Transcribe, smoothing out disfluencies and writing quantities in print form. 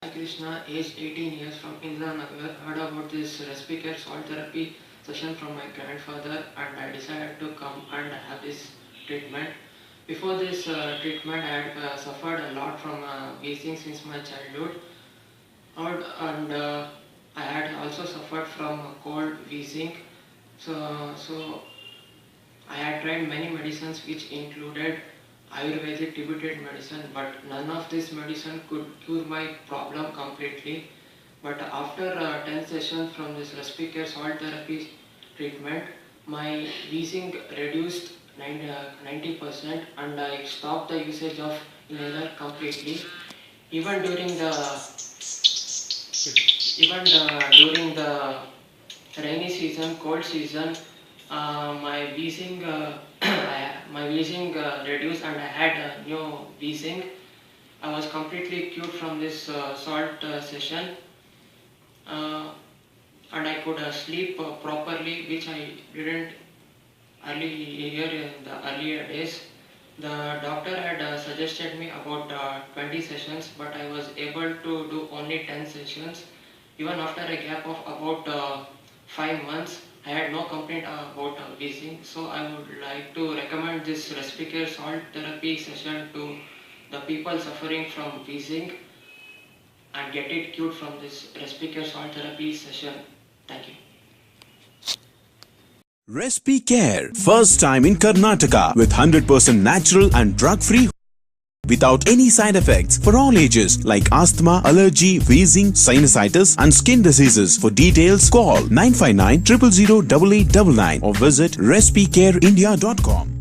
Sai Krishna, aged 18 years from Indranagar, heard about this respiratory salt therapy session from my grandfather and I decided to come and have this treatment. Before this treatment, I had suffered a lot from wheezing since my childhood and I had also suffered from cold wheezing. So I had tried many medicines which included Ayurvedic Tibetan medicine, but none of this medicine could cure my problem completely. But after 10 sessions from this respiratory salt therapy treatment, my wheezing reduced 90% and I stopped the usage of inhaler completely. Even during the rainy season, cold season, my wheezing my wheezing reduced and I had a new wheezing. I was completely cured from this salt session uh, and I could sleep properly, which I didn't earlier in the earlier days. The doctor had suggested me about 20 sessions, but I was able to do only 10 sessions. Even after a gap of about 5 months, I had no complaint about wheezing. So I would like to recommend this respiratory salt therapy session to the people suffering from wheezing and get it cured from this respiratory salt therapy session. Thank you. Respicare, first time in Karnataka with 100% natural and drug-free without any side effects for all ages like asthma, allergy, wheezing, sinusitis and skin diseases. For details, call 959 000 8899 or visit respicareindia.com.